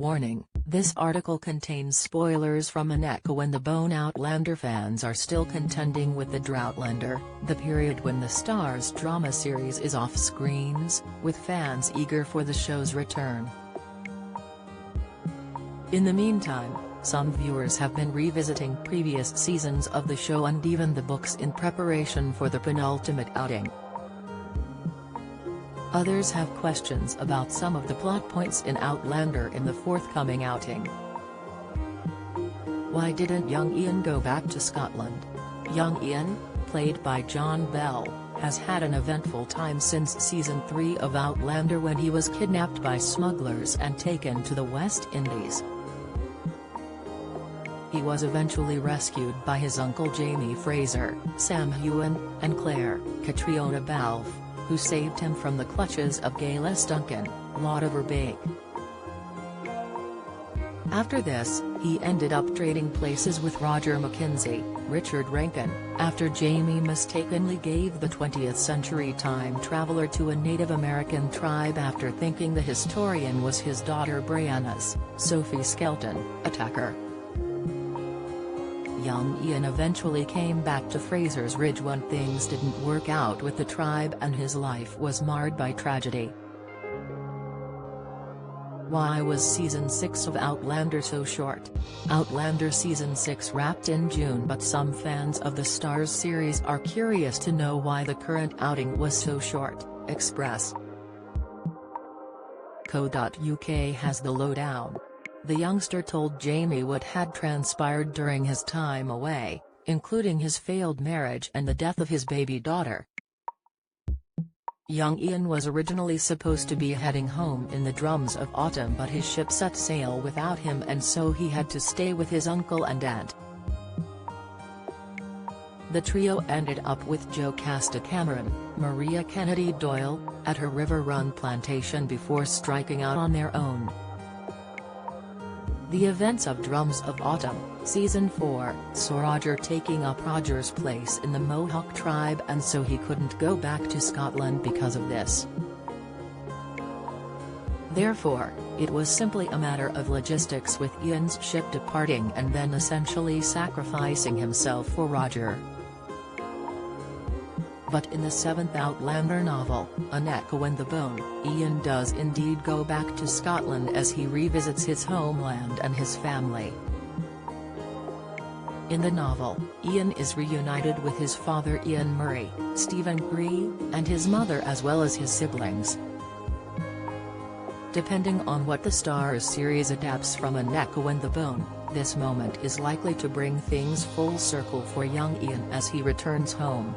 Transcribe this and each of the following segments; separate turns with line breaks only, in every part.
Warning, this article contains spoilers from an Echo and the Bone. Outlander fans are still contending with the Droughtlander, the period when the Starz drama series is off screens, with fans eager for the show's return. In the meantime, some viewers have been revisiting previous seasons of the show and even the books in preparation for the penultimate outing. Others have questions about some of the plot points in Outlander in the forthcoming outing. Why didn't young Ian go back to Scotland? Young Ian, played by John Bell, has had an eventful time since Season 3 of Outlander when he was kidnapped by smugglers and taken to the West Indies. He was eventually rescued by his uncle Jamie Fraser, Sam Heughan, and Claire, Catriona Balfe, who saved him from the clutches of Gaeles Duncan, Lord of Verbeek. After this, he ended up trading places with Roger Mackenzie, Richard Rankin, after Jamie mistakenly gave the 20th century time traveler to a Native American tribe after thinking the historian was his daughter Brianna's, Sophie Skelton, attacker. Young Ian eventually came back to Fraser's Ridge when things didn't work out with the tribe and his life was marred by tragedy. Why was Season 6 of Outlander so short? Outlander Season 6 wrapped in June, but some fans of the Starz series are curious to know why the current outing was so short. Express.co.uk has the lowdown. The youngster told Jamie what had transpired during his time away, including his failed marriage and the death of his baby daughter. Young Ian was originally supposed to be heading home in the Drums of Autumn, but his ship set sail without him and so he had to stay with his uncle and aunt. The trio ended up with Jocasta Cameron, Maria Kennedy Doyle, at her River Run plantation before striking out on their own. The events of Drums of Autumn, Season 4, saw Roger taking up Roger's place in the Mohawk tribe and so he couldn't go back to Scotland because of this. Therefore, it was simply a matter of logistics with Ian's ship departing and then essentially sacrificing himself for Roger. But in the 7th Outlander novel, An Echo and the Bone, Ian does indeed go back to Scotland as he revisits his homeland and his family. In the novel, Ian is reunited with his father Ian Murray, Stephen Gree, and his mother as well as his siblings. Depending on what the Starz series adapts from An Echo and the Bone, this moment is likely to bring things full circle for young Ian as he returns home.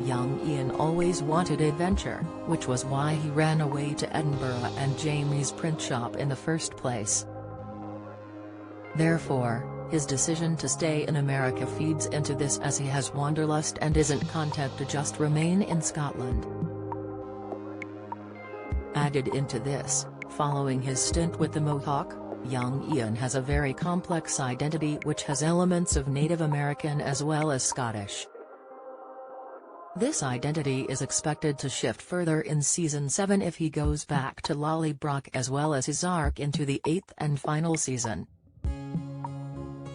Young Ian always wanted adventure, which was why he ran away to Edinburgh and Jamie's print shop in the first place. Therefore, his decision to stay in America feeds into this as he has wanderlust and isn't content to just remain in Scotland. Added into this, following his stint with the Mohawk, young Ian has a very complex identity which has elements of Native American as well as Scottish. This identity is expected to shift further in Season 7 if he goes back to Lallybroch as well as his arc into the 8th and final season.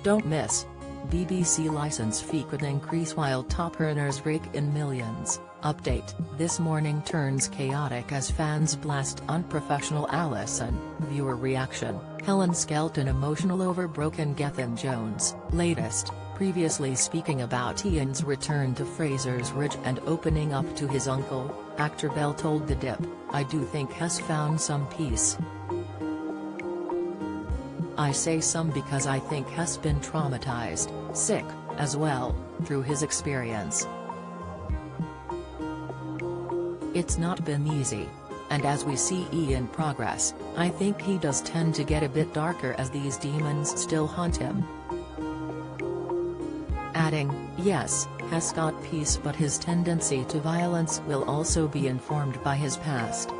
Don't miss. BBC license fee could increase while top earners rake in millions. Update: This morning turns chaotic as fans blast unprofessional Allison. Viewer reaction: Helen Skelton emotional over broken Gethin Jones. Latest: Previously speaking about Ian's return to Fraser's Ridge and opening up to his uncle, actor Bell told The Dip, "I do think has found some peace. I say some because I think has been traumatized, sick, as well, through his experience. It's not been easy. And as we see Ian progress, I think he does tend to get a bit darker as these demons still haunt him." Adding, yes, has got peace but his tendency to violence will also be informed by his past.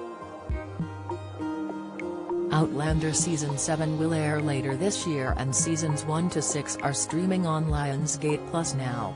Outlander Season 7 will air later this year and Seasons 1 to 6 are streaming on Lionsgate Plus now.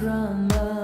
drama.